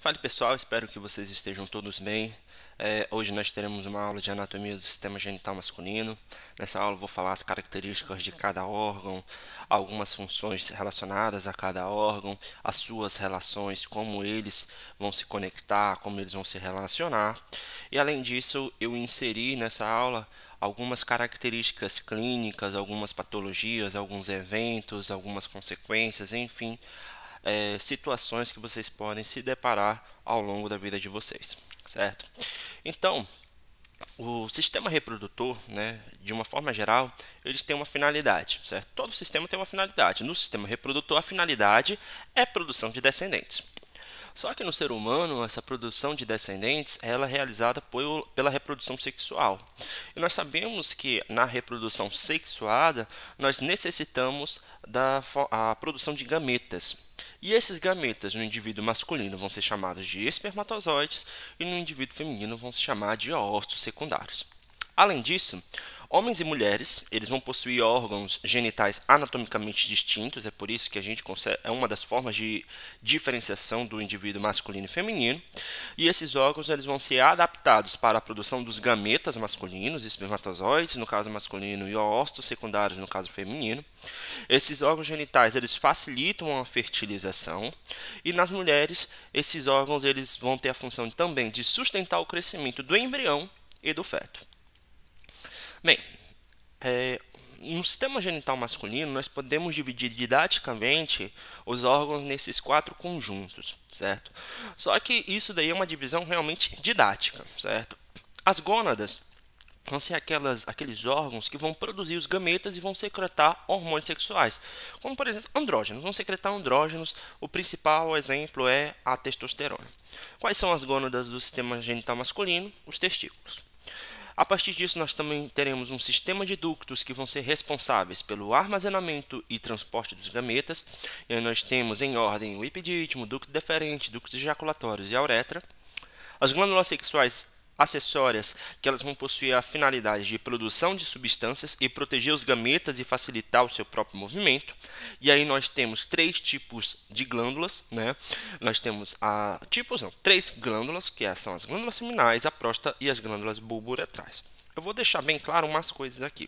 Fala pessoal, espero que vocês estejam todos bem. Hoje nós teremos uma aula de anatomia do sistema genital masculino. Nessa aula eu vou falar as características de cada órgão, algumas funções relacionadas a cada órgão, as suas relações, como eles vão se conectar, como eles vão se relacionar. E além disso, eu inseri nessa aula algumas características clínicas, algumas patologias, alguns eventos, algumas consequências, enfim, situações que vocês podem se deparar ao longo da vida de vocês, certo? Então, o sistema reprodutor, né, de uma forma geral, eles têm uma finalidade, certo? Todo sistema tem uma finalidade. No sistema reprodutor, a finalidade é a produção de descendentes. Só que no ser humano, essa produção de descendentes ela é realizada pela reprodução sexual. E nós sabemos que na reprodução sexuada, nós necessitamos da produção de gametas. E esses gametas no indivíduo masculino vão ser chamados de espermatozoides e no indivíduo feminino vão se chamar de óvulos secundários. Além disso, homens e mulheres, eles vão possuir órgãos genitais anatomicamente distintos, é por isso que a gente consegue, é uma das formas de diferenciação do indivíduo masculino e feminino, e esses órgãos eles vão ser adaptados para a produção dos gametas masculinos, espermatozoides no caso masculino e óvulos secundários no caso feminino. Esses órgãos genitais eles facilitam a fertilização e nas mulheres esses órgãos eles vão ter a função também de sustentar o crescimento do embrião e do feto. Bem, no sistema genital masculino, nós podemos dividir didaticamente os órgãos nesses quatro conjuntos, certo? Só que isso daí é uma divisão realmente didática, certo? As gônadas vão ser aqueles órgãos que vão produzir os gametas e vão secretar hormônios sexuais, como por exemplo andrógenos, vão secretar andrógenos, o principal exemplo é a testosterona. Quais são as gônadas do sistema genital masculino? Os testículos. A partir disso, nós também teremos um sistema de ductos que vão ser responsáveis pelo armazenamento e transporte dos gametas. E aí nós temos em ordem o epidídimo, ducto deferente, ductos ejaculatórios e a uretra. As glândulas sexuais acessórias, que elas vão possuir a finalidade de produção de substâncias e proteger os gametas e facilitar o seu próprio movimento. E aí nós temos três tipos de glândulas, né? Nós temos três glândulas, que são as glândulas seminais, a próstata e as glândulas bulbouretrais. Eu vou deixar bem claro umas coisas aqui.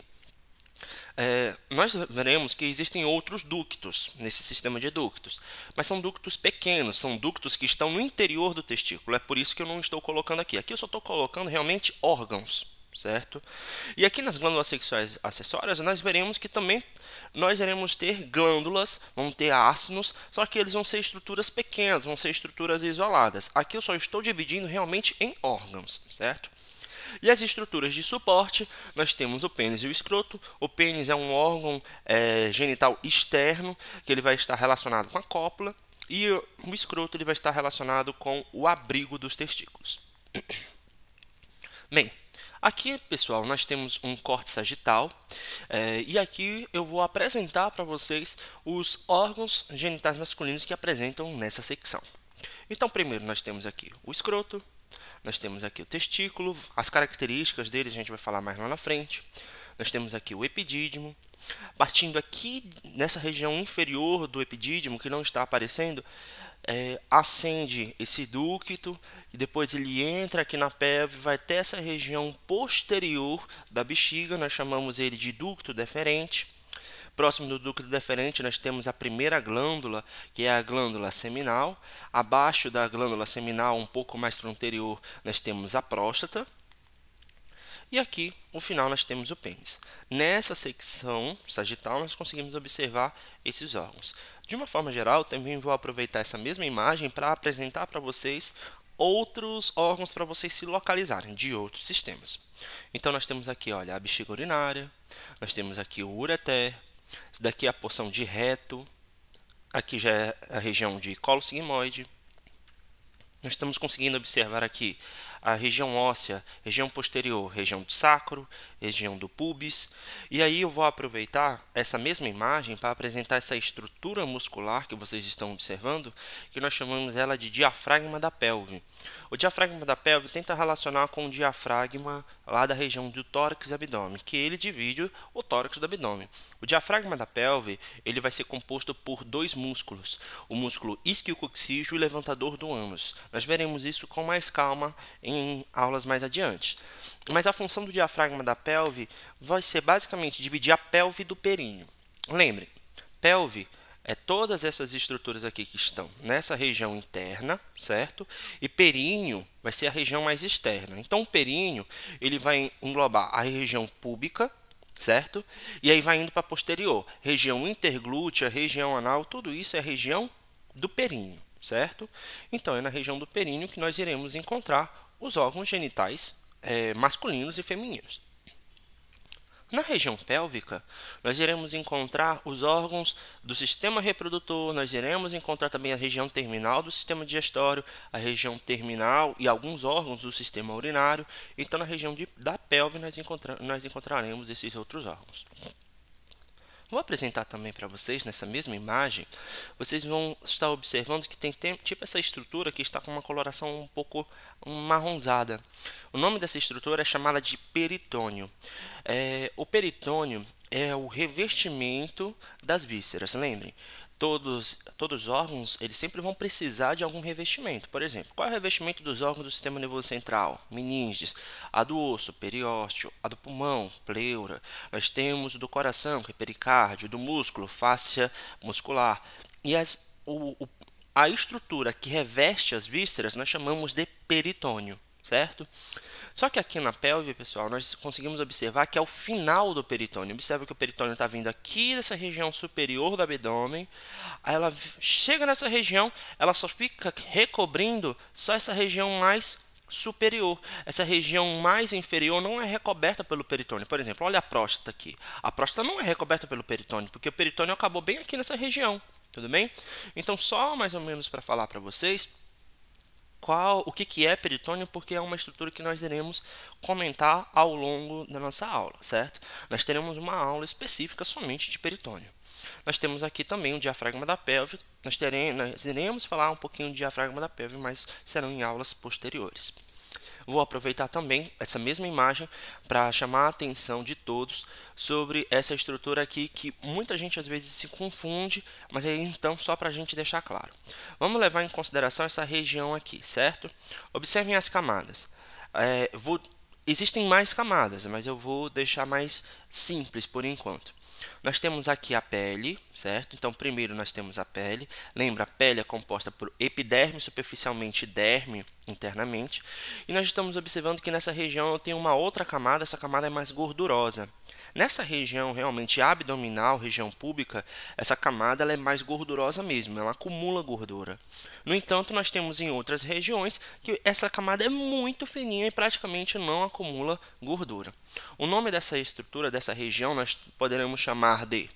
Nós veremos que existem outros ductos nesse sistema de ductos, mas são ductos pequenos, são ductos que estão no interior do testículo, é por isso que eu não estou colocando aqui. Aqui eu só estou colocando realmente órgãos, certo? E aqui nas glândulas sexuais acessórias, nós veremos que também nós iremos ter glândulas, vão ter ácinos, só que eles vão ser estruturas pequenas, vão ser estruturas isoladas. Aqui eu só estou dividindo realmente em órgãos, certo? E as estruturas de suporte, nós temos o pênis e o escroto. O pênis é um órgão genital externo, que ele vai estar relacionado com a cópula, e o escroto ele vai estar relacionado com o abrigo dos testículos. Bem, aqui, pessoal, nós temos um corte sagital, e aqui eu vou apresentar para vocês os órgãos genitais masculinos que apresentam nessa secção. Então, primeiro nós temos aqui o escroto, nós temos aqui o testículo, as características dele a gente vai falar mais lá na frente. Nós temos aqui o epidídimo. Partindo aqui nessa região inferior do epidídimo, que não está aparecendo, ascende esse ducto e depois ele entra aqui na pelve, vai até essa região posterior da bexiga, nós chamamos ele de ducto deferente. Próximo do ducto deferente, nós temos a primeira glândula, que é a glândula seminal. Abaixo da glândula seminal, um pouco mais para o anterior, nós temos a próstata. E aqui, no final, nós temos o pênis. Nessa secção sagital, nós conseguimos observar esses órgãos. De uma forma geral, também vou aproveitar essa mesma imagem para apresentar para vocês outros órgãos para vocês se localizarem de outros sistemas. Então, nós temos aqui, olha, a bexiga urinária, nós temos aqui o ureter. Isso daqui é a porção de reto, aqui já é a região de colo sigmoide. Nós estamos conseguindo observar aqui a região óssea, região posterior, região do sacro, região do pubis. E aí eu vou aproveitar essa mesma imagem para apresentar essa estrutura muscular que vocês estão observando, que nós chamamos ela de diafragma da pelve. O diafragma da pelve tenta relacionar com o diafragma lá da região do tórax e abdômen, que ele divide o tórax do abdômen. O diafragma da pelve ele vai ser composto por dois músculos, o músculo isquiococcígeo e levantador do ânus. Nós veremos isso com mais calma em aulas mais adiante. Mas a função do diafragma da pelve vai ser basicamente dividir a pelve do períneo. Lembre, pelve é todas essas estruturas aqui que estão nessa região interna, certo? E períneo vai ser a região mais externa. Então, o períneo ele vai englobar a região púbica, certo? E aí vai indo para a posterior. Região interglútea, região anal, tudo isso é região do períneo, certo? Então, é na região do períneo que nós iremos encontrar os órgãos genitais masculinos e femininos. Na região pélvica, nós iremos encontrar os órgãos do sistema reprodutor, nós iremos encontrar também a região terminal do sistema digestório, a região terminal e alguns órgãos do sistema urinário. Então, na região da pelve, nós encontraremos esses outros órgãos. Vou apresentar também para vocês, nessa mesma imagem, vocês vão estar observando que tem tipo essa estrutura que está com uma coloração um pouco marronzada. O nome dessa estrutura é chamada de peritônio. O peritônio é o revestimento das vísceras, lembrem. Todos os órgãos eles sempre vão precisar de algum revestimento. Por exemplo, qual é o revestimento dos órgãos do sistema nervoso central? Meninges. A do osso, periósteo. A do pulmão, pleura. Nós temos do coração, que é pericárdio. Do músculo, fáscia muscular. E a estrutura que reveste as vísceras nós chamamos de peritônio, certo? Só que aqui na pelve, pessoal, nós conseguimos observar que é o final do peritônio. Observa que o peritônio está vindo aqui dessa região superior do abdômen. Aí ela chega nessa região, ela só fica recobrindo só essa região mais superior. Essa região mais inferior não é recoberta pelo peritônio. Por exemplo, olha a próstata aqui. A próstata não é recoberta pelo peritônio, porque o peritônio acabou bem aqui nessa região. Tudo bem? Então, só mais ou menos para falar para vocês o que é peritônio, porque é uma estrutura que nós iremos comentar ao longo da nossa aula, certo? Nós teremos uma aula específica somente de peritônio. Nós temos aqui também o diafragma da pelve, nós iremos falar um pouquinho do diafragma da pelve, mas serão em aulas posteriores. Vou aproveitar também essa mesma imagem para chamar a atenção de todos sobre essa estrutura aqui que muita gente às vezes se confunde, mas aí então só para a gente deixar claro. Vamos levar em consideração essa região aqui, certo? Observem as camadas. Existem mais camadas, mas eu vou deixar mais simples por enquanto. Nós temos aqui a pele, certo? Então, primeiro nós temos a pele. Lembra, a pele é composta por epiderme superficialmente e derme internamente. E nós estamos observando que nessa região eu tenho uma outra camada, essa camada é mais gordurosa. Nessa região realmente abdominal, região púbica, essa camada ela é mais gordurosa mesmo, ela acumula gordura. No entanto, nós temos em outras regiões que essa camada é muito fininha e praticamente não acumula gordura. O nome dessa estrutura, dessa região, nós poderemos chamar de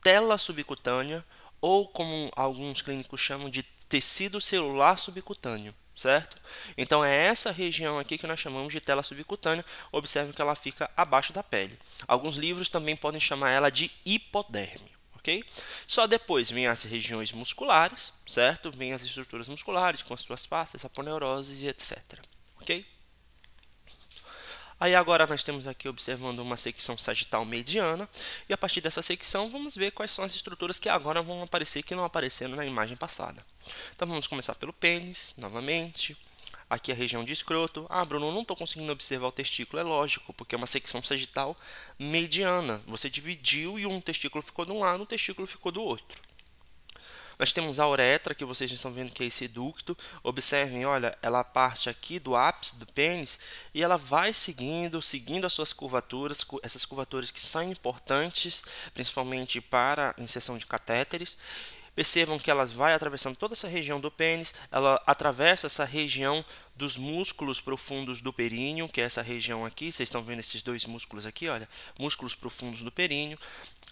tela subcutânea ou, como alguns clínicos chamam, de tecido celular subcutâneo. Certo? Então, é essa região aqui que nós chamamos de tela subcutânea. Observe que ela fica abaixo da pele. Alguns livros também podem chamar ela de hipoderme. Okay? Só depois vem as regiões musculares, certo? Vem as estruturas musculares com as suas fascias, aponeuroses e etc. Ok? Aí agora nós temos aqui observando uma secção sagital mediana e a partir dessa secção vamos ver quais são as estruturas que agora vão aparecer que não apareceram na imagem passada. Então vamos começar pelo pênis, novamente. Aqui a região de escroto. Ah, Bruno, não estou conseguindo observar o testículo. É lógico, porque é uma secção sagital mediana. Você dividiu e um testículo ficou de um lado, um testículo ficou do outro. Nós temos a uretra, que vocês estão vendo que é esse ducto. Observem, olha, ela parte aqui do ápice do pênis e ela vai seguindo as suas curvaturas, essas curvaturas que são importantes, principalmente para a inserção de catéteres. Percebam que ela vai atravessando toda essa região do pênis, ela atravessa essa região dos músculos profundos do períneo, que é essa região aqui. Vocês estão vendo esses dois músculos aqui, olha, músculos profundos do períneo.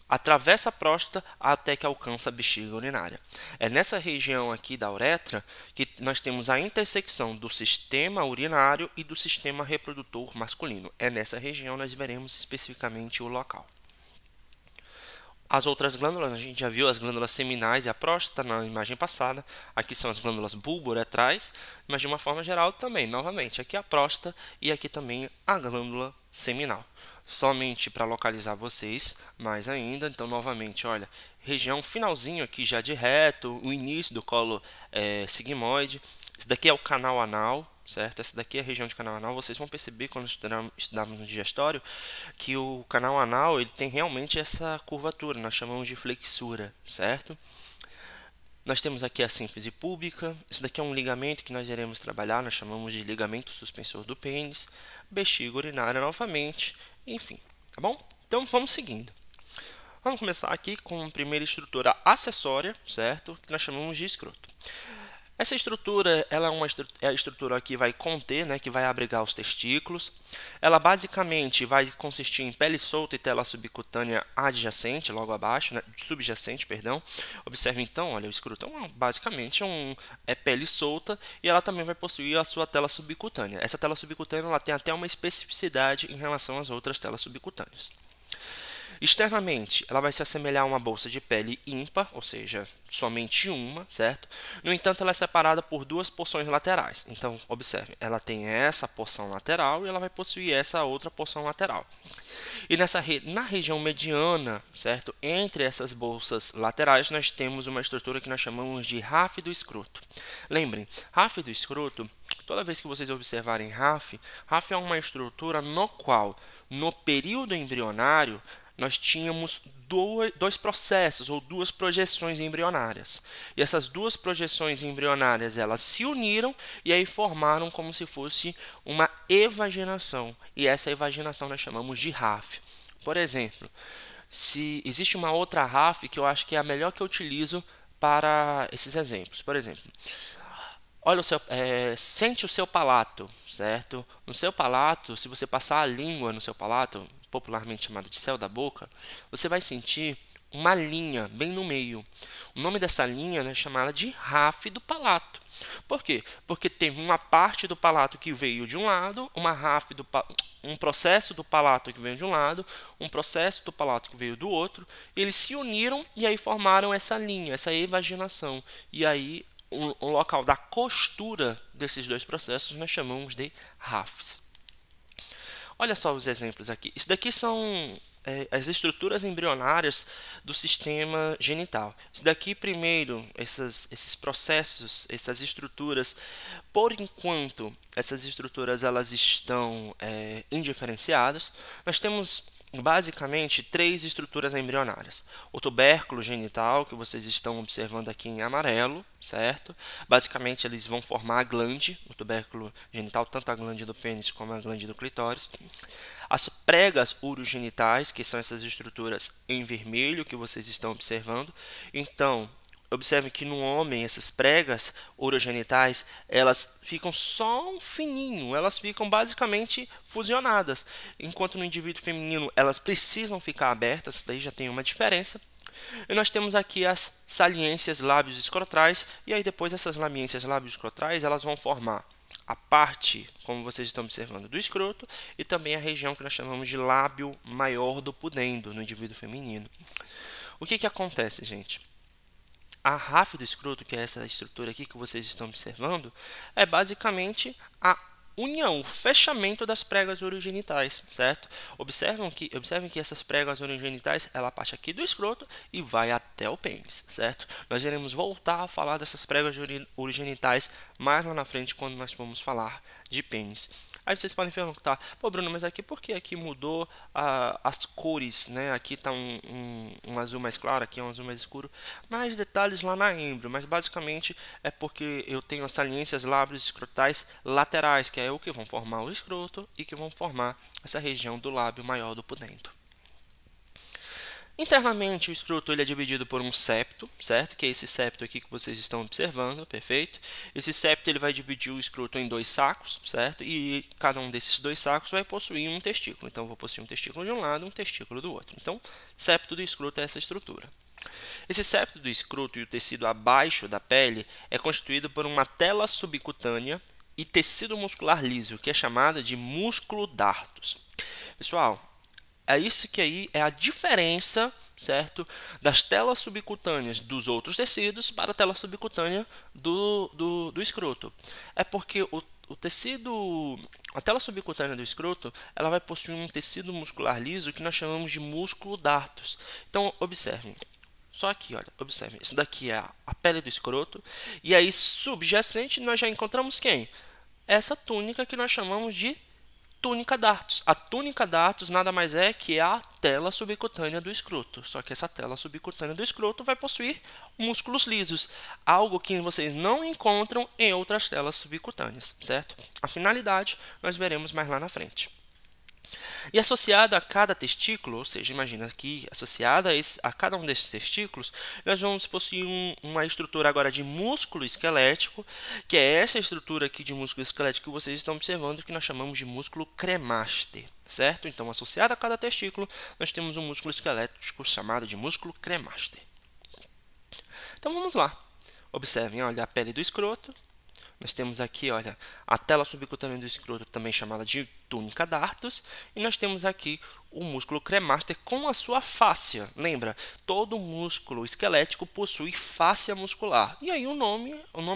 atravessa a próstata até que alcança a bexiga urinária. É nessa região aqui da uretra que nós temos a intersecção do sistema urinário e do sistema reprodutor masculino. É nessa região nós veremos especificamente o local. As outras glândulas, a gente já viu as glândulas seminais e a próstata na imagem passada. Aqui são as glândulas bulbouretrais, mas de uma forma geral também, novamente, aqui a próstata e aqui também a glândula seminal. Somente para localizar vocês mais ainda, então novamente, olha, região finalzinho aqui já de reto, o início do colo sigmoide. Esse daqui é o canal anal, certo? Essa daqui é a região de canal anal. Vocês vão perceber quando estudamos no digestório que o canal anal ele tem realmente essa curvatura, nós chamamos de flexura, certo? Nós temos aqui a sínfise púbica. Esse daqui é um ligamento que nós iremos trabalhar, nós chamamos de ligamento suspensor do pênis, bexiga urinária novamente, enfim, tá bom? Então vamos seguindo. Vamos começar aqui com a primeira estrutura acessória, certo? Que nós chamamos de escroto. Essa estrutura, ela é a estrutura que vai conter, né, que vai abrigar os testículos. Ela basicamente vai consistir em pele solta e tela subcutânea adjacente, logo abaixo, né, subjacente, perdão. Observe então, olha, o escroto basicamente é pele solta e ela também vai possuir a sua tela subcutânea. Essa tela subcutânea ela tem até uma especificidade em relação às outras telas subcutâneas. Externamente, ela vai se assemelhar a uma bolsa de pele ímpar, ou seja, somente uma, certo? No entanto, ela é separada por duas porções laterais. Então, observe, ela tem essa porção lateral e ela vai possuir essa outra porção lateral. E na região mediana, certo? Entre essas bolsas laterais, nós temos uma estrutura que nós chamamos de ráfido escroto. Lembrem, ráfido escroto, toda vez que vocês observarem RAF é uma estrutura no qual, no período embrionário, nós tínhamos dois processos ou duas projeções embrionárias. E essas duas projeções embrionárias elas se uniram e aí formaram como se fosse uma evaginação. E essa evaginação nós chamamos de RAF. Por exemplo, se existe uma outra RAF que eu acho que é a melhor que eu utilizo para esses exemplos. Por exemplo, olha sente o seu palato, certo? No seu palato, se você passar a língua no seu palato, popularmente chamado de céu da boca, você vai sentir uma linha bem no meio. O nome dessa linha é chamada de RAF do palato. Por quê? Porque tem uma parte do palato que veio de um lado, um processo do palato que veio de um lado, um processo do palato que veio do outro, eles se uniram e aí formaram essa linha, essa evaginação. E aí o local da costura desses dois processos nós chamamos de RAFs. Olha só os exemplos aqui. Isso daqui são as estruturas embrionárias do sistema genital. Isso daqui, primeiro, esses processos, essas estruturas, por enquanto, essas estruturas elas estão indiferenciadas. Nós temos basicamente três estruturas embrionárias. O tubérculo genital, que vocês estão observando aqui em amarelo, certo? Basicamente eles vão formar a glande, o tubérculo genital, tanto a glande do pênis como a glande do clitóris. As pregas urogenitais, que são essas estruturas em vermelho que vocês estão observando. Então, observe que no homem, essas pregas urogenitais, elas ficam só um fininho, elas ficam basicamente fusionadas. Enquanto no indivíduo feminino, elas precisam ficar abertas, daí já tem uma diferença. E nós temos aqui as saliências lábios escrotais, e aí depois essas saliências lábios escrotais, elas vão formar a parte, como vocês estão observando, do escroto, e também a região que nós chamamos de lábio maior do pudendo, no indivíduo feminino. O que acontece, gente? A RAF do escroto, que é essa estrutura aqui que vocês estão observando, é basicamente a união, o fechamento das pregas urogenitais, certo? Observem que essas pregas urogenitais, ela parte aqui do escroto e vai até o pênis, certo? Nós iremos voltar a falar dessas pregas urogenitais mais lá na frente, quando nós formos falar de pênis. Aí vocês podem perguntar, pô Bruno, mas aqui por que aqui mudou as cores, né? Aqui está um azul mais claro, aqui é um azul mais escuro. Mais detalhes lá na êmbrio, mas basicamente é porque eu tenho as saliências lábios escrotais laterais, que é o que vão formar o escroto e que vão formar essa região do lábio maior do pudendo. Internamente, o escroto ele é dividido por um septo, certo? Que é esse septo aqui que vocês estão observando, perfeito? Esse septo ele vai dividir o escroto em 2 sacos, certo? E cada um desses 2 sacos vai possuir um testículo. Então, eu vou possuir um testículo de um lado e um testículo do outro. Então, septo do escroto é essa estrutura. Esse septo do escroto e o tecido abaixo da pele é constituído por uma tela subcutânea e tecido muscular liso, que é chamada de músculo dartos. Pessoal, é isso que aí é a diferença, certo, das telas subcutâneas dos outros tecidos para a tela subcutânea do escroto. É porque o tecido, a tela subcutânea do escroto, ela vai possuir um tecido muscular liso que nós chamamos de músculo dartos. Então, observem. Só aqui, olha, observem. Isso daqui é a pele do escroto. E aí, subjacente, nós já encontramos quem? Essa túnica que nós chamamos de túnica dartos. A túnica dartos nada mais é que a tela subcutânea do escroto. Só que essa tela subcutânea do escroto vai possuir músculos lisos, algo que vocês não encontram em outras telas subcutâneas, certo? A finalidade nós veremos mais lá na frente. E associada a cada testículo, ou seja, imagina que associada a cada um desses testículos, nós vamos possuir uma estrutura agora de músculo esquelético, que é essa estrutura aqui de músculo esquelético que vocês estão observando, que nós chamamos de músculo cremaster, certo? Então, associado a cada testículo, nós temos um músculo esquelético chamado de músculo cremaster. Então, vamos lá. Observem, olha, a pele do escroto. Nós temos aqui, olha, a tela subcutânea do escroto, também chamada de túnica dartos, e nós temos aqui o músculo cremaster com a sua fáscia. Lembra, todo músculo esquelético possui fáscia muscular. E aí o nome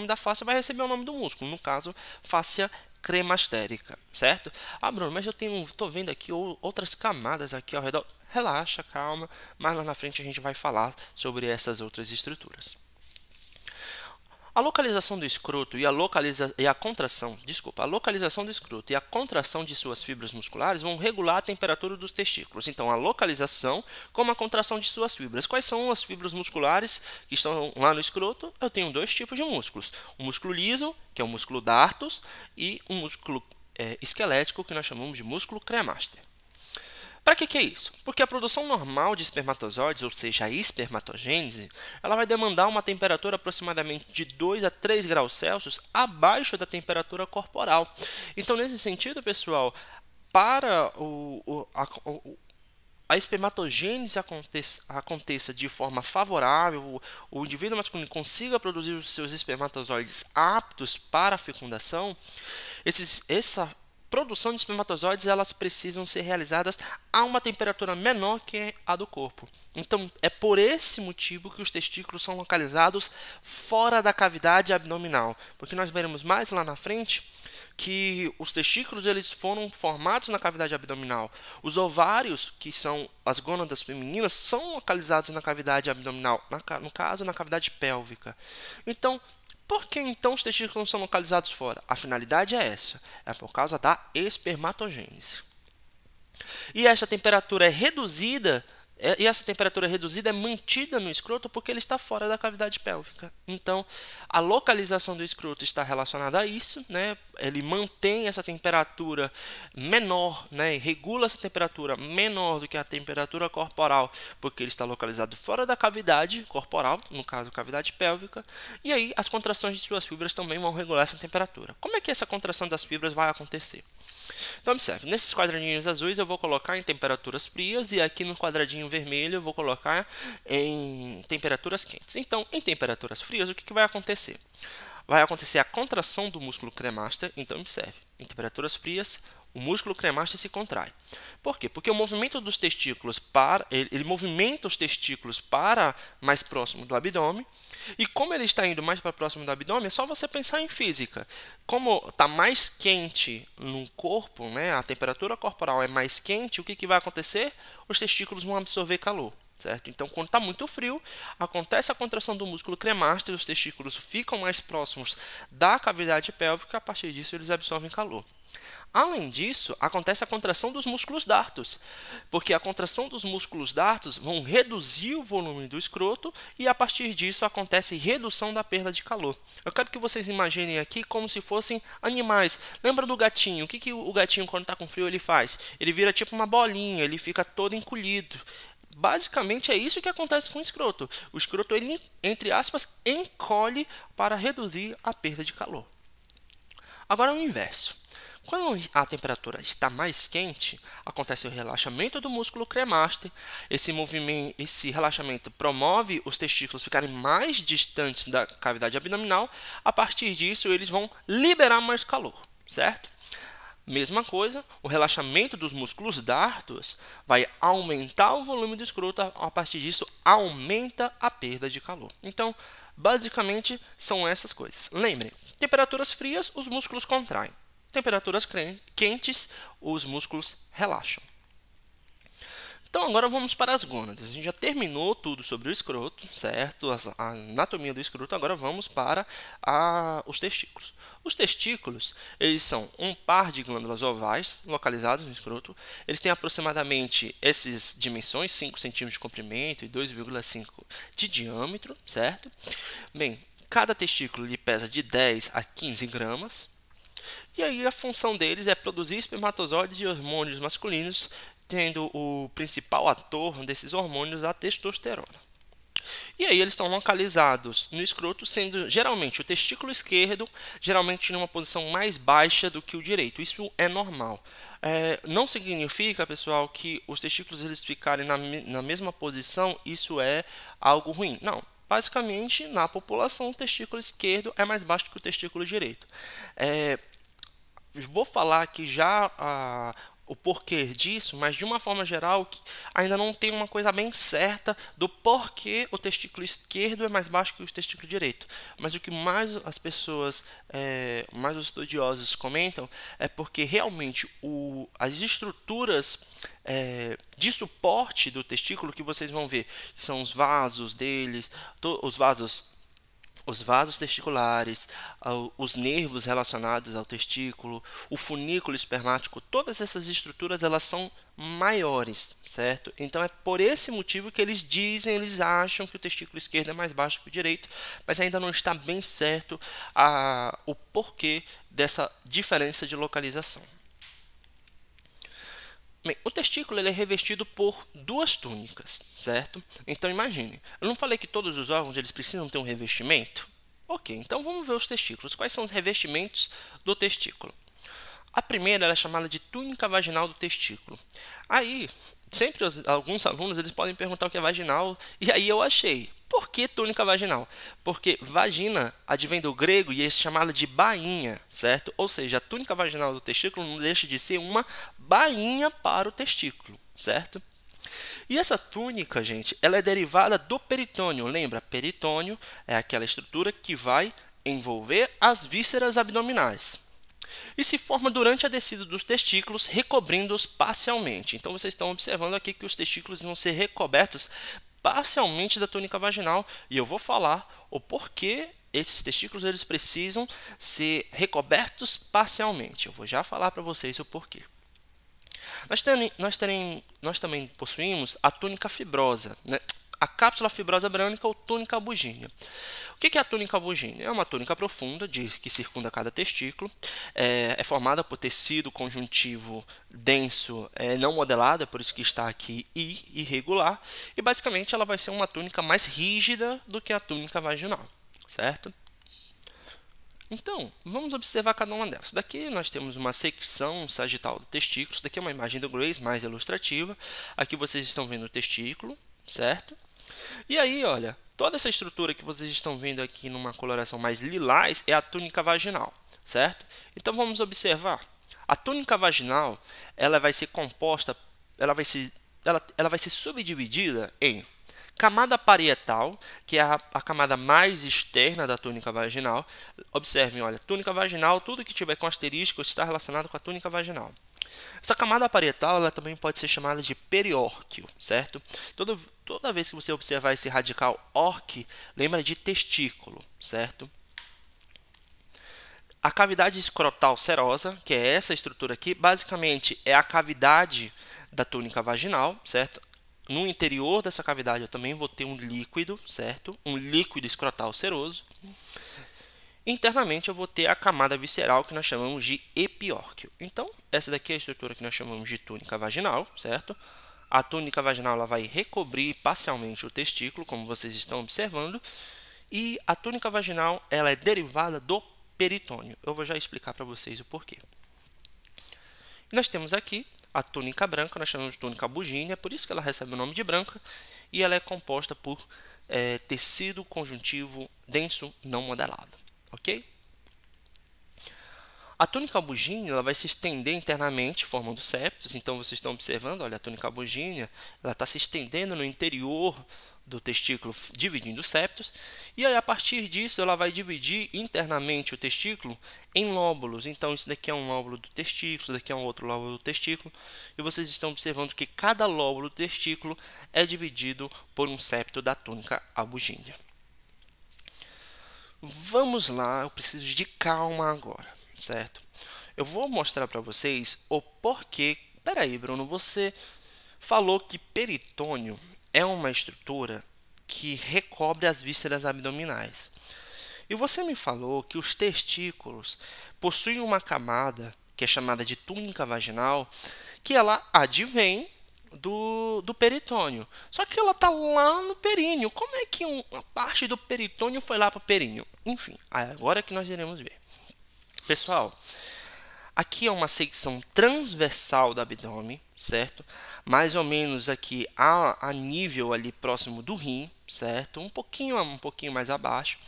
da fáscia vai receber o nome do músculo, no caso, fáscia cremastérica, certo? Ah, Bruno, mas eu estou vendo aqui outras camadas aqui ao redor. Relaxa, calma, mas lá na frente a gente vai falar sobre essas outras estruturas. A localização do escroto e a contração do escroto e a contração de suas fibras musculares vão regular a temperatura dos testículos. Então, a localização como a contração de suas fibras. Quais são as fibras musculares que estão lá no escroto? Eu tenho 2 tipos de músculos. O músculo liso, que é o músculo dartos, e o músculo esquelético, que nós chamamos de músculo cremaster. Para que é isso? Porque a produção normal de espermatozoides, ou seja, a espermatogênese, ela vai demandar uma temperatura aproximadamente de 2 a 3 graus Celsius abaixo da temperatura corporal. Então, nesse sentido, pessoal, para a espermatogênese aconteça de forma favorável, o indivíduo masculino consiga produzir os seus espermatozoides aptos para a fecundação, essa produção de espermatozoides elas precisam ser realizadas a uma temperatura menor que a do corpo. Então, é por esse motivo que os testículos são localizados fora da cavidade abdominal, porque nós veremos mais lá na frente que os testículos eles foram formados na cavidade abdominal. Os ovários, que são as gônadas femininas, são localizados na cavidade abdominal, no caso, na cavidade pélvica. Então, por que então os testículos não são localizados fora? A finalidade é essa, é por causa da espermatogênese. E essa temperatura é reduzida, é mantida no escroto porque ele está fora da cavidade pélvica. Então, a localização do escroto está relacionada a isso, né? Ele mantém essa temperatura menor, né? E regula essa temperatura menor do que a temperatura corporal, porque ele está localizado fora da cavidade corporal, no caso, cavidade pélvica, e aí as contrações de suas fibras também vão regular essa temperatura. Como é que essa contração das fibras vai acontecer? Então, observe, nesses quadradinhos azuis eu vou colocar em temperaturas frias e aqui no quadradinho vermelho eu vou colocar em temperaturas quentes. Então, em temperaturas frias, o que vai acontecer? Vai acontecer a contração do músculo cremaster. Então, observe, em temperaturas frias, o músculo cremaster se contrai. Por quê? Porque o movimento dos testículos ele movimenta os testículos para mais próximo do abdômen. E como ele está indo mais para próximo do abdômen, é só você pensar em física. Como está mais quente no corpo, né, a temperatura corporal é mais quente, o que vai acontecer? Os testículos vão absorver calor. Certo? Então, quando está muito frio, acontece a contração do músculo cremaster, os testículos ficam mais próximos da cavidade pélvica, a partir disso eles absorvem calor. Além disso, acontece a contração dos músculos dartos, porque a contração dos músculos dartos vão reduzir o volume do escroto e a partir disso acontece redução da perda de calor. Eu quero que vocês imaginem aqui como se fossem animais. Lembra do gatinho? O que o gatinho quando está com frio ele faz? Ele vira tipo uma bolinha, ele fica todo encolhido. basicamente é isso que acontece com o escroto. O escroto, ele, entre aspas, encolhe para reduzir a perda de calor. Agora, o inverso. Quando a temperatura está mais quente, acontece o relaxamento do músculo cremaster. Esse relaxamento promove os testículos ficarem mais distantes da cavidade abdominal. A partir disso, eles vão liberar mais calor, certo? Mesma coisa, o relaxamento dos músculos dártuos vai aumentar o volume do escroto, a partir disso aumenta a perda de calor. Então, basicamente, são essas coisas. Lembrem, temperaturas frias, os músculos contraem. Temperaturas quentes, os músculos relaxam. Então, agora vamos para as gônadas. A gente já terminou tudo sobre o escroto, certo? A anatomia do escroto. Agora vamos para os testículos. Os testículos, eles são um par de glândulas ovais localizadas no escroto. Eles têm aproximadamente essas dimensões, 5 centímetros de comprimento e 2,5 de diâmetro, certo? Bem, cada testículo lhe pesa de 10 a 15 gramas. E aí a função deles é produzir espermatozoides e hormônios masculinos, tendo o principal ator desses hormônios a testosterona. E aí eles estão localizados no escroto, sendo geralmente o testículo esquerdo, geralmente numa posição mais baixa do que o direito. Isso é normal. Não significa, pessoal, que os testículos eles ficarem na mesma posição, isso é algo ruim. Não. Basicamente, na população, o testículo esquerdo é mais baixo que o testículo direito. Vou falar aqui já o porquê disso, mas de uma forma geral ainda não tem uma coisa bem certa do porquê o testículo esquerdo é mais baixo que o testículo direito. Mas o que mais as pessoas, mais os estudiosos comentam é porque realmente as estruturas de suporte do testículo que vocês vão ver, que são os vasos deles, os vasos testiculares, os nervos relacionados ao testículo, o funículo espermático, todas essas estruturas elas são maiores, certo? Então é por esse motivo que eles acham que o testículo esquerdo é mais baixo que o direito, mas ainda não está bem certo o porquê dessa diferença de localização. Bem, o testículo ele é revestido por duas túnicas, certo? Então imagine, eu não falei que todos os órgãos eles precisam ter um revestimento? Ok, então vamos ver os testículos. Quais são os revestimentos do testículo? A primeira é chamada de túnica vaginal do testículo. Aí, sempre alguns alunos eles podem perguntar o que é vaginal, e aí eu achei. Por que túnica vaginal? Porque vagina advém do grego e é chamada de bainha, certo? Ou seja, a túnica vaginal do testículo não deixa de ser uma bainha para o testículo, certo? E essa túnica, gente, ela é derivada do peritônio. Lembra? Peritônio é aquela estrutura que vai envolver as vísceras abdominais. E se forma durante a descida dos testículos, recobrindo-os parcialmente. Então, vocês estão observando aqui que os testículos vão ser recobertos parcialmente da túnica vaginal, e eu vou falar o porquê esses testículos eles precisam ser recobertos parcialmente. Eu vou já falar para vocês o porquê. Nós também possuímos a túnica fibrosa, né? A cápsula fibrosa brânquica ou túnica bugínea. O que é a túnica bugínea? É uma túnica profunda que circunda cada testículo. É formada por tecido conjuntivo denso, não modelado, é por isso que está aqui irregular. E basicamente ela vai ser uma túnica mais rígida do que a túnica vaginal, certo? Então, vamos observar cada uma delas. Daqui nós temos uma secção sagital do testículo. Isso daqui é uma imagem do Grace mais ilustrativa. Aqui vocês estão vendo o testículo, certo? E aí, olha, toda essa estrutura que vocês estão vendo aqui numa coloração mais lilás é a túnica vaginal, certo? Então vamos observar. A túnica vaginal, ela vai ser composta, ela vai ser subdividida em camada parietal, que é a camada mais externa da túnica vaginal. Observem, olha, túnica vaginal, tudo que tiver com asterisco está relacionado com a túnica vaginal. Essa camada parietal ela também pode ser chamada de periórquio, certo? Toda vez que você observar esse radical orque, lembra de testículo, certo? A cavidade escrotal serosa, que é essa estrutura aqui, basicamente é a cavidade da túnica vaginal, certo? No interior dessa cavidade eu também vou ter um líquido, certo? Um líquido escrotal seroso. Internamente eu vou ter a camada visceral que nós chamamos de epiórquio. Então, essa daqui é a estrutura que nós chamamos de túnica vaginal, certo? a túnica vaginal ela vai recobrir parcialmente o testículo, como vocês estão observando, e a túnica vaginal ela é derivada do peritônio. Eu vou já explicar para vocês o porquê. Nós temos aqui a túnica branca, nós chamamos de túnica bugínea, por isso que ela recebe o nome de branca, e ela é composta por tecido conjuntivo denso não modelado, ok? A túnica bugínea ela vai se estender internamente, formando septos. Então, vocês estão observando, olha, a túnica bugínea ela está se estendendo no interior do testículo, dividindo os septos. E aí, a partir disso, ela vai dividir internamente o testículo em lóbulos. Então, isso daqui é um lóbulo do testículo, isso daqui é um outro lóbulo do testículo. E vocês estão observando que cada lóbulo do testículo é dividido por um septo da túnica abugínea. Vamos lá, eu preciso de calma agora. Certo? Eu vou mostrar para vocês o porquê. Peraí, Bruno, você falou que peritônio é uma estrutura que recobre as vísceras abdominais. E você me falou que os testículos possuem uma camada que é chamada de túnica vaginal, que ela advém do peritônio. Só que ela está lá no períneo. Como é que uma parte do peritônio foi lá para o períneo? Enfim, agora que nós iremos ver. Pessoal, aqui é uma secção transversal do abdômen, certo? Mais ou menos aqui a nível ali próximo do rim, certo? Um pouquinho mais abaixo.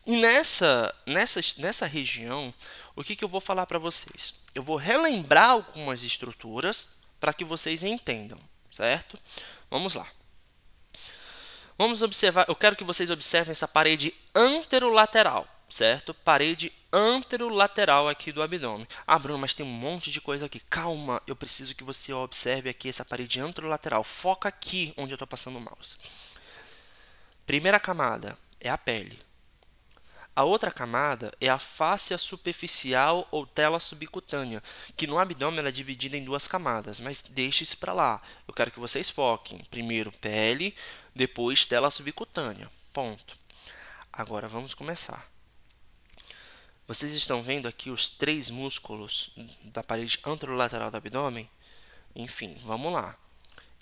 E nessa região, o que eu vou falar para vocês? Eu vou relembrar algumas estruturas para que vocês entendam, certo? Vamos lá. Vamos observar, eu quero que vocês observem essa parede anterolateral, certo? Parede anterolateral aqui do abdômen. Ah, Bruno, mas tem um monte de coisa aqui. Calma, eu preciso que você observe aqui essa parede anterolateral. Foca aqui onde eu estou passando o mouse. Primeira camada é a pele. A outra camada é a fáscia superficial ou tela subcutânea, que no abdômen ela é dividida em duas camadas, mas deixe isso para lá. Eu quero que vocês foquem. Primeiro pele, depois tela subcutânea. Ponto. Agora vamos começar. Vocês estão vendo aqui os 3 músculos da parede anterolateral do abdômen? Enfim, vamos lá.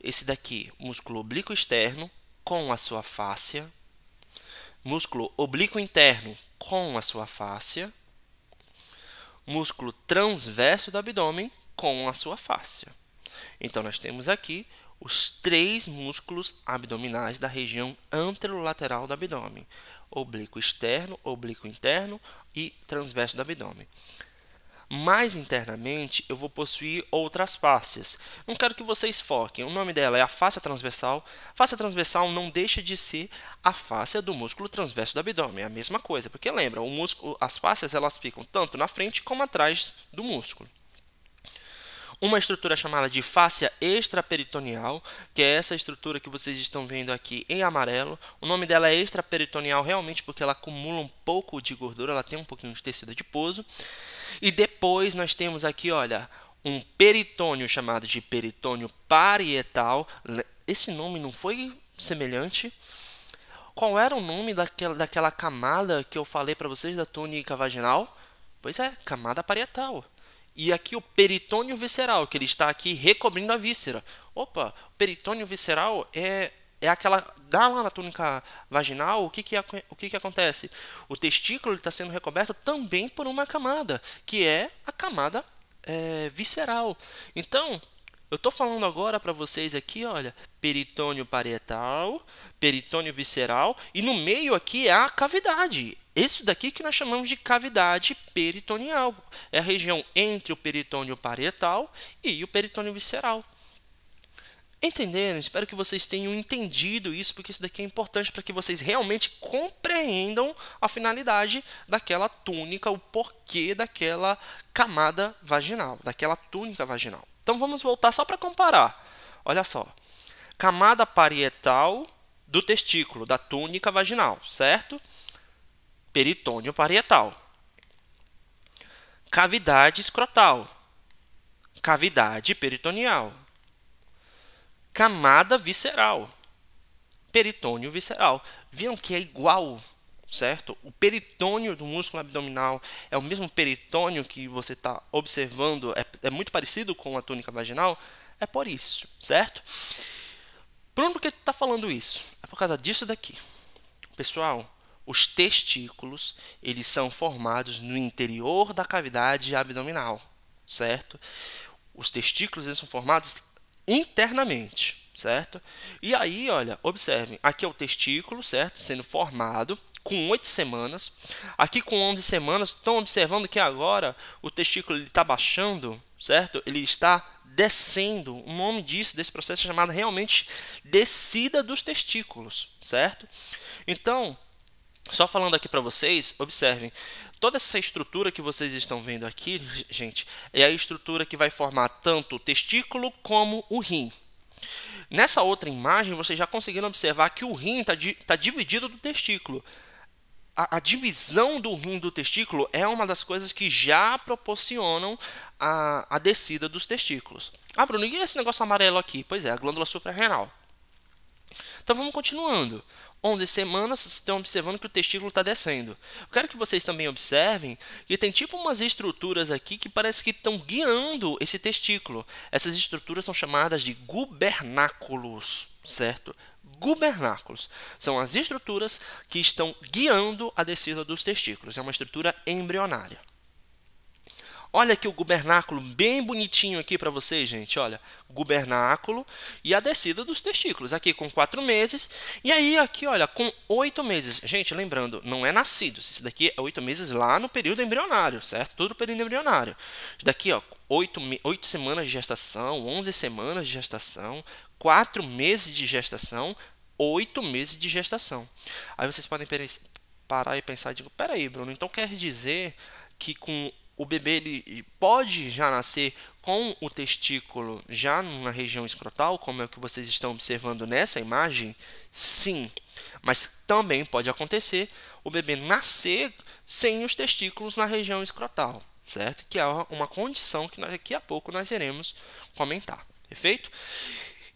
Esse daqui, músculo oblíquo externo com a sua fáscia. Músculo oblíquo interno com a sua fáscia. Músculo transverso do abdômen com a sua fáscia. Então, nós temos aqui os 3 músculos abdominais da região anterolateral do abdômen. Oblíquo externo, oblíquo interno e transverso do abdômen. Mais internamente, eu vou possuir outras fáscias. Não quero que vocês foquem. O nome dela é a fáscia transversal. Fáscia transversal não deixa de ser a fáscia do músculo transverso do abdômen. É a mesma coisa, porque lembra, as fáscias elas ficam tanto na frente como atrás do músculo. Uma estrutura chamada de fáscia extraperitoneal, que é essa estrutura que vocês estão vendo aqui em amarelo. O nome dela é extraperitoneal realmente porque ela acumula um pouco de gordura, ela tem um pouquinho de tecido adiposo. E depois nós temos aqui, olha, um peritônio chamado de peritônio parietal. Esse nome não foi semelhante? Qual era o nome daquela camada que eu falei para vocês da túnica vaginal? Pois é, camada parietal. E aqui o peritônio visceral, que ele está aqui recobrindo a víscera. Opa, o peritônio visceral é aquela... Dá lá na túnica vaginal, o que acontece? O testículo está sendo recoberto também por uma camada, que é a camada visceral. Então, eu estou falando agora para vocês aqui, olha, peritônio parietal, peritônio visceral, e no meio aqui é a cavidade. Isso daqui que nós chamamos de cavidade peritoneal. É a região entre o peritônio parietal e o peritônio visceral. Entenderam? Espero que vocês tenham entendido isso, porque isso daqui é importante para que vocês realmente compreendam a finalidade daquela túnica, o porquê daquela camada vaginal, daquela túnica vaginal. Então vamos voltar só para comparar. Olha só. Camada parietal do testículo, da túnica vaginal, certo? Peritônio parietal. Cavidade escrotal. Cavidade peritoneal. Camada visceral. Peritônio visceral. Viram que é igual, certo? O peritônio do músculo abdominal é o mesmo peritônio que você está observando, é muito parecido com a túnica vaginal? É por isso, certo? Bruno, por que tu está falando isso? É por causa disso daqui. Pessoal, os testículos, eles são formados no interior da cavidade abdominal, certo? Os testículos, eles são formados internamente, certo? E aí, olha, observem, aqui é o testículo, certo? Sendo formado com 8 semanas. Aqui com 11 semanas, estão observando que agora o testículo está baixando, certo? Ele está descendo. O nome disso, desse processo é chamado realmente descida dos testículos, certo? Então, só falando aqui para vocês, observem, toda essa estrutura que vocês estão vendo aqui, gente, é a estrutura que vai formar tanto o testículo como o rim. Nessa outra imagem, vocês já conseguiram observar que o rim está dividido do testículo. A divisão do rim do testículo é uma das coisas que já proporcionam a descida dos testículos. Ah, Bruno, e esse negócio amarelo aqui? Pois é, a glândula suprarrenal. Então vamos continuando. 11 semanas, vocês estão observando que o testículo está descendo. Eu quero que vocês também observem que tem tipo umas estruturas aqui que parece que estão guiando esse testículo. Essas estruturas são chamadas de gubernáculos, certo? Gubernáculos são as estruturas que estão guiando a descida dos testículos. É uma estrutura embrionária. Olha aqui o gubernáculo bem bonitinho aqui para vocês, gente. Olha, gubernáculo e a descida dos testículos. Aqui com 4 meses. E aí aqui, olha, com 8 meses. Gente, lembrando, não é nascido. Isso daqui é 8 meses lá no período embrionário, certo? Tudo período embrionário. Isso daqui, ó, 8 semanas de gestação, 11 semanas de gestação, 4 meses de gestação, 8 meses de gestação. Aí vocês podem parar e pensar, digo, peraí, Bruno, então quer dizer que com o bebê ele pode já nascer com o testículo já na região escrotal, como é o que vocês estão observando nessa imagem? Sim, mas também pode acontecer o bebê nascer sem os testículos na região escrotal, certo? Que é uma condição que daqui a pouco nós iremos comentar, perfeito?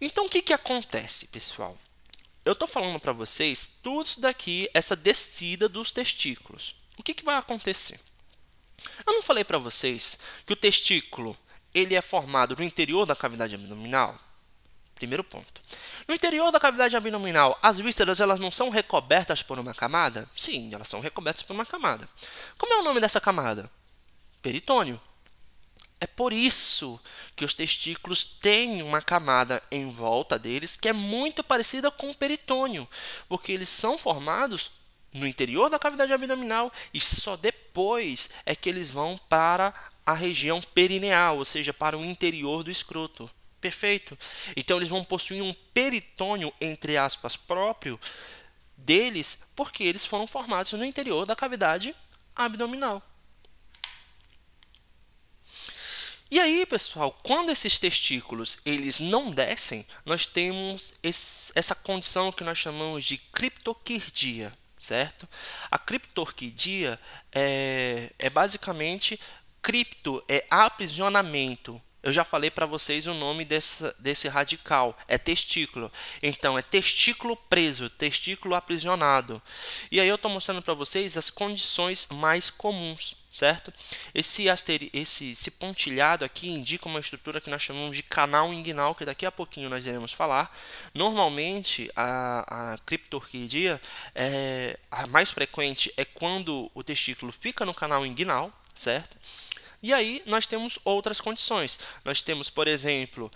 Então, o que acontece, pessoal? Eu estou falando para vocês tudo isso daqui, essa descida dos testículos. O que vai acontecer? Eu não falei para vocês que o testículo ele é formado no interior da cavidade abdominal? Primeiro ponto. No interior da cavidade abdominal, as vísceras elas não são recobertas por uma camada? Sim, elas são recobertas por uma camada. Como é o nome dessa camada? Peritônio. É por isso que os testículos têm uma camada em volta deles que é muito parecida com o peritônio, porque eles são formados no interior da cavidade abdominal e só depois é que eles vão para a região perineal, ou seja, para o interior do escroto. Perfeito? Então eles vão possuir um peritônio, entre aspas, próprio deles, porque eles foram formados no interior da cavidade abdominal. E aí, pessoal, quando esses testículos eles não descem, nós temos essa condição que nós chamamos de criptorquidia, certo? A criptorquidia é basicamente, cripto é aprisionamento. Eu já falei para vocês o nome desse radical, é testículo. Então, é testículo preso, testículo aprisionado. E aí eu estou mostrando para vocês as condições mais comuns, certo? Esse pontilhado aqui indica uma estrutura que nós chamamos de canal inguinal, que daqui a pouquinho nós iremos falar. Normalmente, a criptorquidia, a mais frequente é quando o testículo fica no canal inguinal, certo? E aí nós temos outras condições. Nós temos, por exemplo,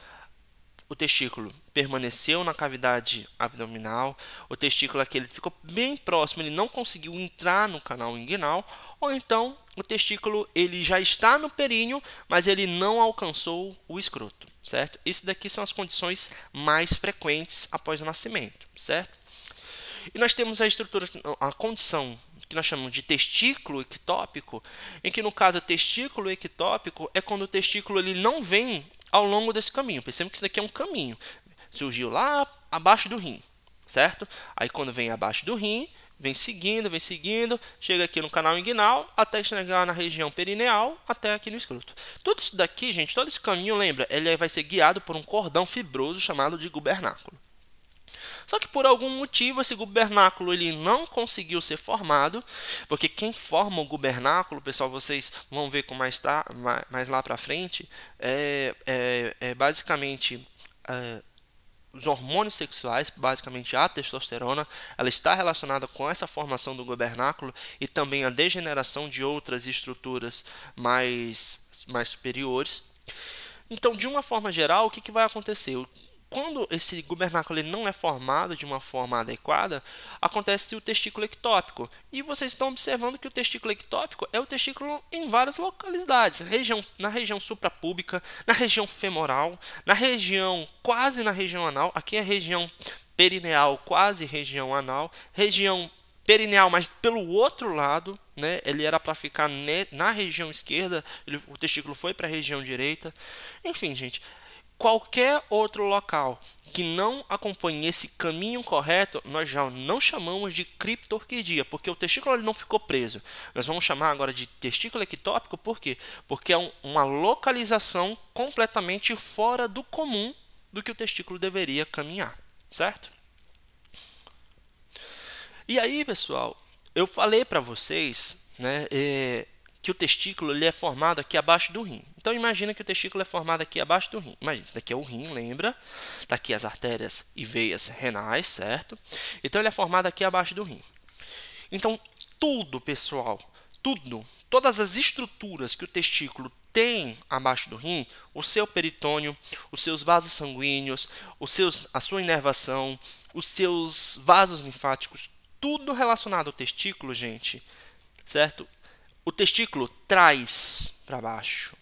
o testículo permaneceu na cavidade abdominal, o testículo aquele ficou bem próximo, ele não conseguiu entrar no canal inguinal, ou então o testículo ele já está no períneo, mas ele não alcançou o escroto, certo? Isso daqui são as condições mais frequentes após o nascimento, certo? E nós temos a condição que nós chamamos de testículo ectópico, em que no caso o testículo ectópico é quando o testículo ele não vem ao longo desse caminho. Percebam que isso daqui é um caminho. Surgiu lá abaixo do rim, certo? Aí quando vem abaixo do rim, vem seguindo, chega aqui no canal inguinal, até chegar na região perineal, até aqui no escroto. Tudo isso daqui, gente, todo esse caminho, lembra, ele vai ser guiado por um cordão fibroso chamado de gubernáculo. Só que por algum motivo esse gubernáculo ele não conseguiu ser formado, porque quem forma o gubernáculo, pessoal, vocês vão ver com mais lá para frente, é basicamente os hormônios sexuais, basicamente a testosterona, ela está relacionada com essa formação do gubernáculo e também a degeneração de outras estruturas mais superiores. Então, de uma forma geral, o que vai acontecer? Quando esse gubernáculo ele não é formado de uma forma adequada, acontece o testículo ectópico. E vocês estão observando que o testículo ectópico é o testículo em várias localidades. Na região suprapúbica, na região femoral, quase na região anal. Aqui é a região perineal, quase região anal. Região perineal, mas pelo outro lado, né? Ele era para ficar na região esquerda, o testículo foi para a região direita. Enfim, gente, qualquer outro local que não acompanhe esse caminho correto, nós já não chamamos de criptorquidia, porque o testículo ele não ficou preso. Nós vamos chamar agora de testículo ectópico, por quê? Porque é uma localização completamente fora do comum do que o testículo deveria caminhar, certo? E aí, pessoal, eu falei para vocês, né, que o testículo ele é formado aqui abaixo do rim. Então, imagina que o testículo é formado aqui abaixo do rim. Imagina, isso daqui é o rim, lembra? Está aqui as artérias e veias renais, certo? Então, ele é formado aqui abaixo do rim. Então, tudo, pessoal, todas as estruturas que o testículo tem abaixo do rim, o seu peritônio, os seus vasos sanguíneos, a sua inervação, os seus vasos linfáticos, tudo relacionado ao testículo, gente, certo? O testículo traz para baixo.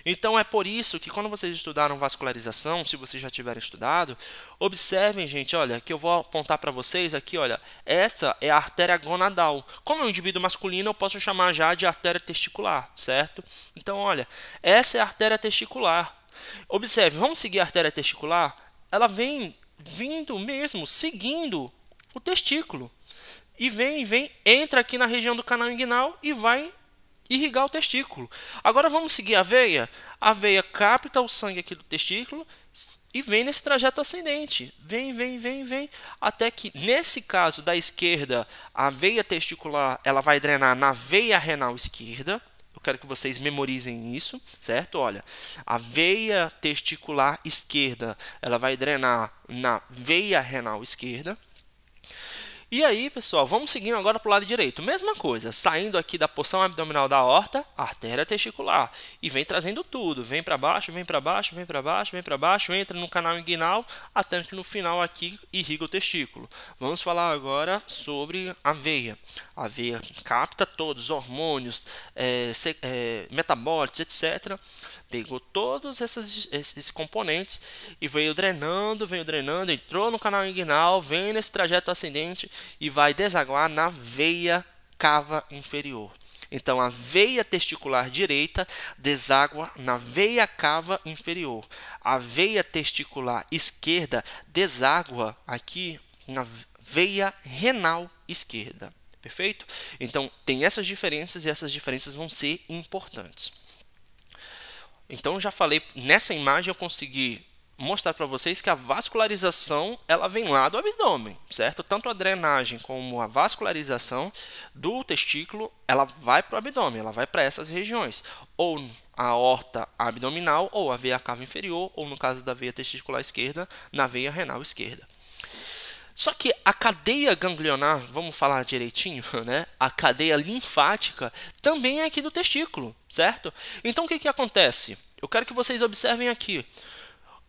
Então, é por isso que quando vocês estudaram vascularização, se vocês já tiverem estudado, observem, gente, olha, que eu vou apontar para vocês aqui, olha, essa é a artéria gonadal. Como é um indivíduo masculino, eu posso chamar já de artéria testicular, certo? Então, olha, essa é a artéria testicular. Observe, vamos seguir a artéria testicular? Ela vem vindo mesmo, seguindo o testículo. E vem, entra aqui na região do canal inguinal e vai irrigar o testículo. Agora vamos seguir a veia. A veia capta o sangue aqui do testículo e vem nesse trajeto ascendente. Vem, até que, nesse caso da esquerda, a veia testicular ela vai drenar na veia renal esquerda. Eu quero que vocês memorizem isso, certo? Olha, a veia testicular esquerda ela vai drenar na veia renal esquerda. E aí, pessoal, vamos seguindo agora para o lado direito. Mesma coisa, saindo aqui da porção abdominal da aorta, artéria testicular. E vem trazendo tudo. Vem para baixo, vem para baixo, vem para baixo, vem para baixo, entra no canal inguinal, até que no final aqui irriga o testículo. Vamos falar agora sobre a veia. A veia capta todos os hormônios, metabólitos, etc. Pegou todos esses componentes e veio drenando, entrou no canal inguinal, vem nesse trajeto ascendente e vai desaguar na veia cava inferior. Então, a veia testicular direita deságua na veia cava inferior. A veia testicular esquerda deságua aqui na veia renal esquerda. Perfeito? Então, tem essas diferenças e essas diferenças vão ser importantes. Então, já falei, nessa imagem eu consegui mostrar para vocês que a vascularização ela vem lá do abdômen, certo? Tanto a drenagem como a vascularização do testículo, ela vai para o abdômen, ela vai para essas regiões, ou a aorta abdominal, ou a veia cava inferior, ou no caso da veia testicular esquerda, na veia renal esquerda. Só que a cadeia ganglionar, vamos falar direitinho, né? A cadeia linfática também é aqui do testículo, certo? Então, o que acontece? Eu quero que vocês observem aqui.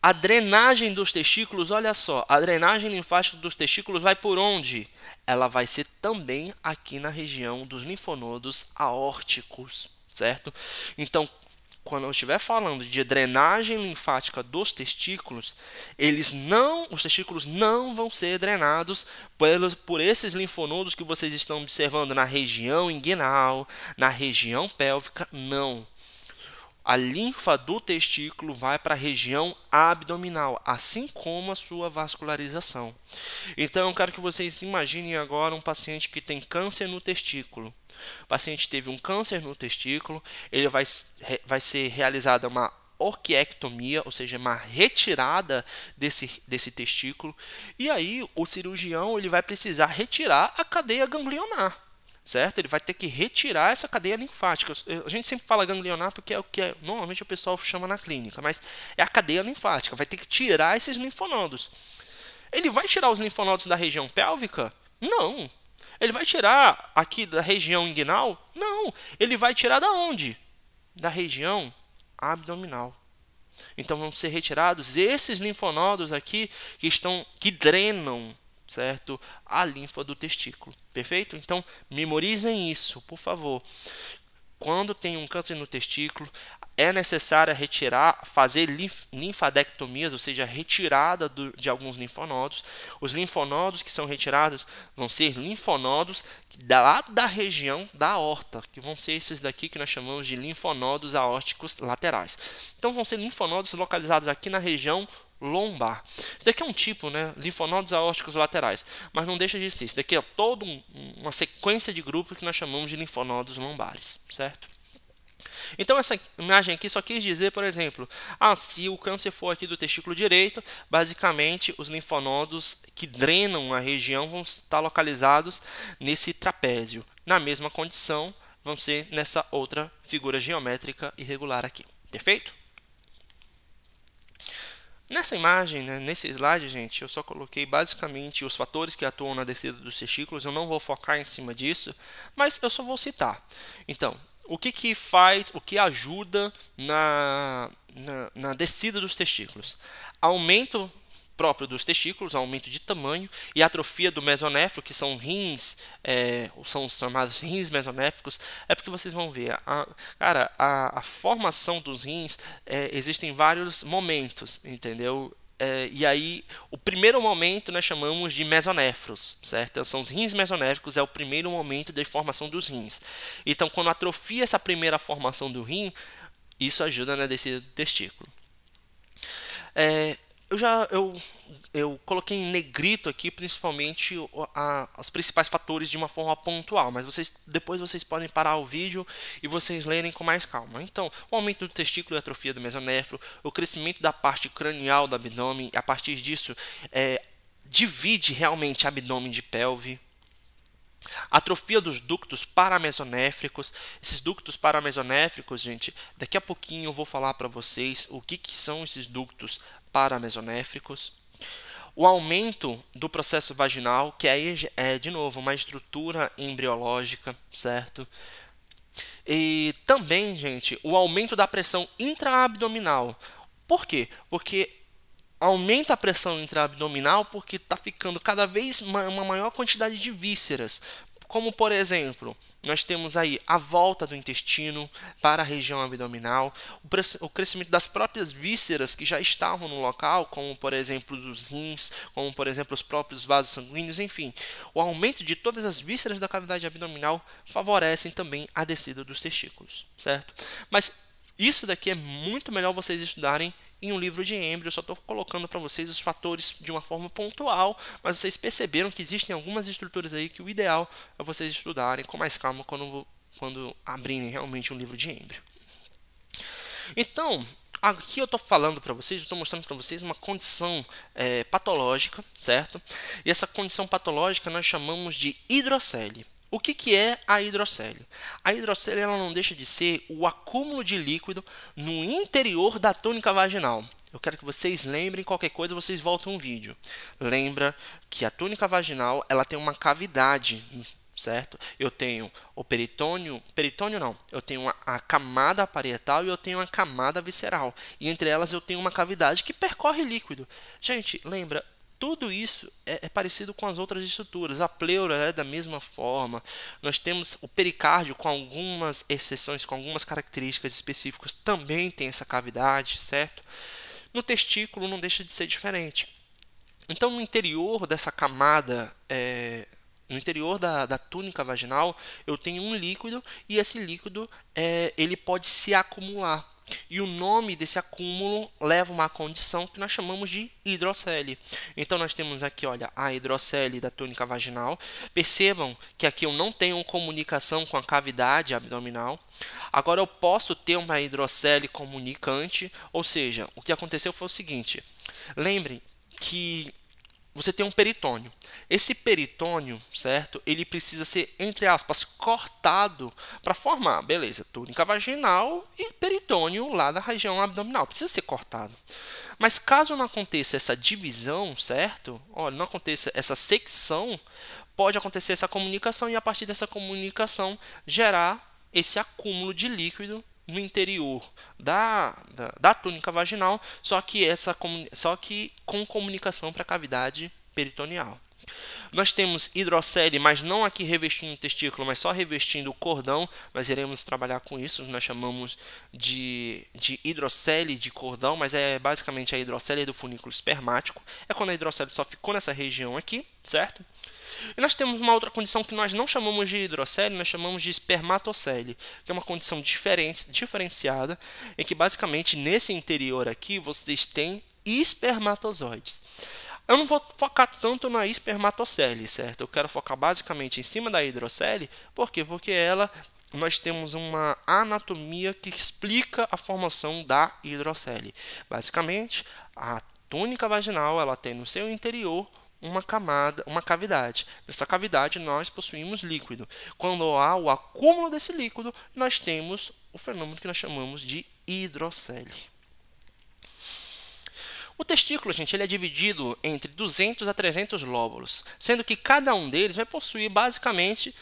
A drenagem dos testículos, olha só, a drenagem linfática dos testículos vai por onde? Ela vai ser também aqui na região dos linfonodos aórticos, certo? Então, quando eu estiver falando de drenagem linfática dos testículos, os testículos não vão ser drenados por esses linfonodos que vocês estão observando na região inguinal, na região pélvica, não. A linfa do testículo vai para a região abdominal, assim como a sua vascularização. Então, eu quero que vocês imaginem agora um paciente que tem câncer no testículo. O paciente teve um câncer no testículo, ele vai ser realizada uma orquiectomia, ou seja, uma retirada desse testículo. E aí o cirurgião ele vai precisar retirar a cadeia ganglionar, certo? Ele vai ter que retirar essa cadeia linfática. A gente sempre fala ganglionar porque é o que normalmente o pessoal chama na clínica, mas é a cadeia linfática. Vai ter que tirar esses linfonodos. Ele vai tirar os linfonodos da região pélvica? Não. Ele vai tirar aqui da região inguinal? Não. Ele vai tirar da onde? Da região abdominal. Então vão ser retirados esses linfonodos aqui que drenam, certo? A linfa do testículo. Perfeito? Então memorizem isso, por favor. Quando tem um câncer no testículo, é necessário fazer linfadectomias, ou seja, retirada de alguns linfonodos. Os linfonodos que são retirados vão ser linfonodos lá da região da aorta, que vão ser esses daqui que nós chamamos de linfonodos aórticos laterais. Então vão ser linfonodos localizados aqui na região lombar. Isso daqui é um tipo, né? Linfonodos aórticos laterais, mas não deixa de ser. Isso daqui é toda uma sequência de grupos que nós chamamos de linfonodos lombares, certo? Então essa imagem aqui só quis dizer, por exemplo, se o câncer for aqui do testículo direito, basicamente os linfonodos que drenam a região vão estar localizados nesse trapézio. Na mesma condição, vão ser nessa outra figura geométrica irregular aqui. Perfeito? Nessa imagem, né, nesse slide, gente, eu só coloquei basicamente os fatores que atuam na descida dos testículos. Eu não vou focar em cima disso, mas eu só vou citar. Então, o que faz, o que ajuda na descida dos testículos? Aumento próprio dos testículos, aumento de tamanho e atrofia do mesonéfro, que são rins, são os chamados rins mesonéficos. É porque vocês vão ver, a formação dos rins, existem vários momentos, entendeu? E aí, o primeiro momento nós chamamos de mesonéfros, certo? São os rins mesonéficos, é o primeiro momento de formação dos rins. Então, quando atrofia essa primeira formação do rim, isso ajuda na descida do testículo. Eu coloquei em negrito aqui, principalmente os principais fatores de uma forma pontual, mas depois vocês podem parar o vídeo e vocês lerem com mais calma. Então, o aumento do testículo e a atrofia do mesonéfro, o crescimento da parte cranial do abdômen, a partir disso, divide realmente abdômen de pelve. Atrofia dos ductos paramesonéfricos. Esses ductos paramesonéfricos, gente, daqui a pouquinho eu vou falar para vocês o que são esses ductos paramesonéfricos. O aumento do processo vaginal, que aí é, de novo, uma estrutura embriológica, certo? E também, gente, o aumento da pressão intraabdominal. Por quê? Porque aumenta a pressão intraabdominal porque está ficando cada vez uma maior quantidade de vísceras. Como, por exemplo, nós temos aí a volta do intestino para a região abdominal, o crescimento das próprias vísceras que já estavam no local, como, por exemplo, os rins, como, por exemplo, os próprios vasos sanguíneos, enfim. O aumento de todas as vísceras da cavidade abdominal favorecem também a descida dos testículos, certo? Mas isso daqui é muito melhor vocês estudarem em um livro de Embry. Eu só estou colocando para vocês os fatores de uma forma pontual, mas vocês perceberam que existem algumas estruturas aí que o ideal é vocês estudarem com mais calma quando abrirem realmente um livro de Embry. Então, aqui eu estou falando para vocês, estou mostrando para vocês uma condição patológica, certo? E essa condição patológica nós chamamos de hidrocele. O que é a hidrocele? A hidrocele ela não deixa de ser o acúmulo de líquido no interior da túnica vaginal. Eu quero que vocês lembrem, qualquer coisa vocês voltam um vídeo. Lembra que a túnica vaginal ela tem uma cavidade, certo? Eu tenho o peritônio não, eu tenho a camada parietal e eu tenho a camada visceral. E entre elas eu tenho uma cavidade que percorre líquido. Gente, lembra? Tudo isso é parecido com as outras estruturas. A pleura é da mesma forma. Nós temos o pericárdio, com algumas exceções, com algumas características específicas, também tem essa cavidade, certo? No testículo não deixa de ser diferente. Então, no interior dessa camada, no interior da túnica vaginal, eu tenho um líquido e esse líquido ele pode se acumular. e o nome desse acúmulo leva uma condição que nós chamamos de hidrocele. Então, nós temos aqui, olha, a hidrocele da túnica vaginal. Percebam que aqui eu não tenho comunicação com a cavidade abdominal. Agora, eu posso ter uma hidrocele comunicante, ou seja, o que aconteceu foi o seguinte. Lembrem que você tem um peritônio. Esse peritônio, certo? Ele precisa ser, entre aspas, cortado para formar, beleza, túnica vaginal e peritônio lá da região abdominal. Precisa ser cortado. Mas caso não aconteça essa divisão, certo? Olha, não aconteça essa secção, pode acontecer essa comunicação e a partir dessa comunicação gerar esse acúmulo de líquido no interior da túnica vaginal, só que com comunicação para a cavidade peritoneal. Nós temos hidrocele, mas não aqui revestindo o testículo, mas só revestindo o cordão. Nós iremos trabalhar com isso, nós chamamos de hidrocele de cordão, mas é basicamente a hidrocele do funículo espermático. É quando a hidrocele só ficou nessa região aqui, certo? E nós temos uma outra condição que nós não chamamos de hidrocele, nós chamamos de espermatocele, que é uma condição diferenciada, em que basicamente nesse interior aqui vocês têm espermatozoides. Eu não vou focar tanto na espermatocele, certo? Eu quero focar basicamente em cima da hidrocele, por quê? Porque nós temos uma anatomia que explica a formação da hidrocele. Basicamente, a túnica vaginal ela tem no seu interior uma cavidade. Nessa cavidade nós possuímos líquido. Quando há o acúmulo desse líquido, nós temos o fenômeno que nós chamamos de hidrocele. O testículo, gente, ele é dividido entre 200 a 300 lóbulos, sendo que cada um deles vai possuir basicamente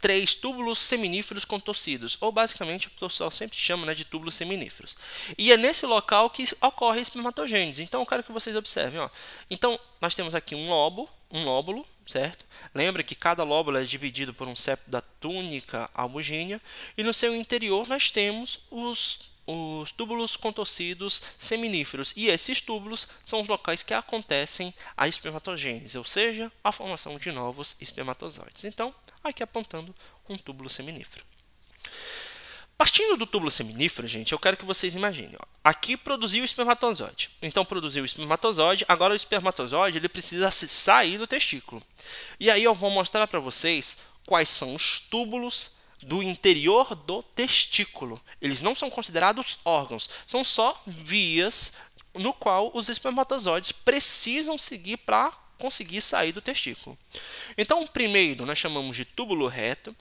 3 túbulos seminíferos contorcidos, ou basicamente o pessoal sempre chama de túbulos seminíferos. E é nesse local que ocorre a espermatogênese. Então eu quero que vocês observem. Ó. Então nós temos aqui um lóbulo, certo? Lembra que cada lóbulo é dividido por um septo da túnica albugínea, e no seu interior nós temos os túbulos contorcidos seminíferos, e esses túbulos são os locais que acontecem a espermatogênese, ou seja, a formação de novos espermatozoides. Então, aqui apontando um túbulo seminífero. Partindo do túbulo seminífero, gente, eu quero que vocês imaginem. Ó, aqui produziu o espermatozoide. Então, produziu o espermatozoide. Agora, o espermatozoide ele precisa sair do testículo. E aí eu vou mostrar para vocês quais são os túbulos do interior do testículo. Eles não são considerados órgãos, são só vias no qual os espermatozoides precisam seguir para conseguir sair do testículo. Então, o primeiro nós chamamos de túbulo reto.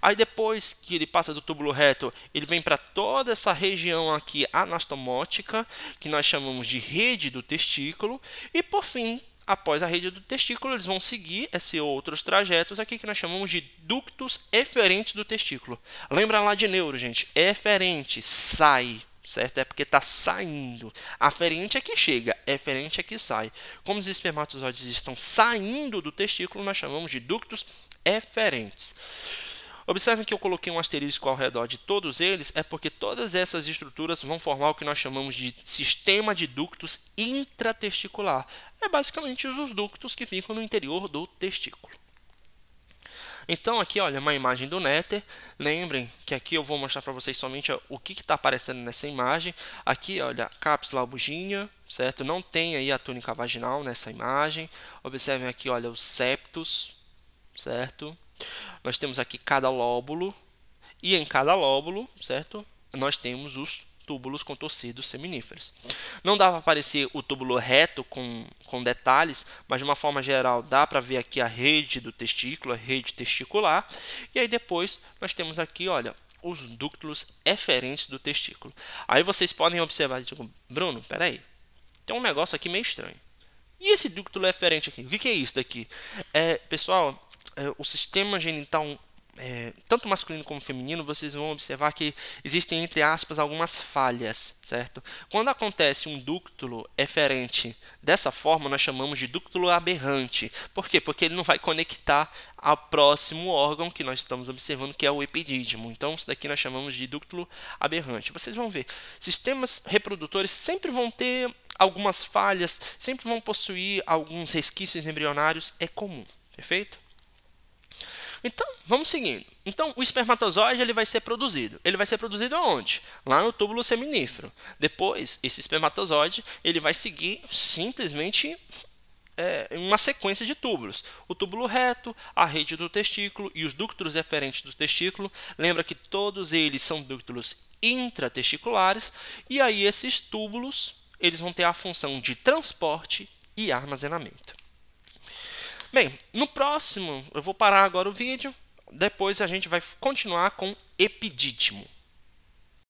Aí depois que ele passa do túbulo reto, ele vem para toda essa região aqui anastomótica, que nós chamamos de rede do testículo. E por fim, após a rede do testículo, eles vão seguir esses outros trajetos aqui que nós chamamos de ductos eferentes do testículo. Lembra lá de neuro, gente? Eferente, sai, certo? É porque está saindo. Aferente é que chega, eferente é que sai. Como os espermatozoides estão saindo do testículo, nós chamamos de ductos eferentes. Observem que eu coloquei um asterisco ao redor de todos eles, é porque todas essas estruturas vão formar o que nós chamamos de sistema de ductos intratesticular. É basicamente os ductos que ficam no interior do testículo. Então aqui, olha, uma imagem do néter. Lembrem que aqui eu vou mostrar para vocês somente o que está aparecendo nessa imagem. Aqui, olha, cápsula albugínea, certo? Não tem aí a túnica vaginal nessa imagem. Observem aqui, olha, os septos, certo? Nós temos aqui cada lóbulo, e em cada lóbulo, certo? Nós temos os túbulos contorcidos seminíferos. Não dá para aparecer o túbulo reto com detalhes, mas de uma forma geral dá para ver aqui a rede do testículo, a rede testicular, e aí depois nós temos aqui, olha, os ductos eferentes do testículo. Aí vocês podem observar, tipo, Bruno, peraí, tem um negócio aqui meio estranho. E esse ducto eferente aqui? O que é isso daqui? Pessoal, o sistema genital, tanto masculino como feminino, vocês vão observar que existem, entre aspas, algumas falhas, certo? Quando acontece um ducto eferente dessa forma, nós chamamos de ducto aberrante. Por quê? Porque ele não vai conectar ao próximo órgão que nós estamos observando, que é o epidídimo. Então, isso daqui nós chamamos de ducto aberrante. Vocês vão ver, sistemas reprodutores sempre vão ter algumas falhas, sempre vão possuir alguns resquícios embrionários, é comum, perfeito? Então, vamos seguindo. Então, o espermatozoide ele vai ser produzido. Ele vai ser produzido aonde? Lá no túbulo seminífero. Depois, esse espermatozoide ele vai seguir simplesmente uma sequência de túbulos. O túbulo reto, a rede do testículo e os ductos eferentes do testículo. Lembra que todos eles são ductos intratesticulares. E aí esses túbulos eles vão ter a função de transporte e armazenamento. Bem, no próximo, eu vou parar agora o vídeo. Depois a gente vai continuar com epidítimo.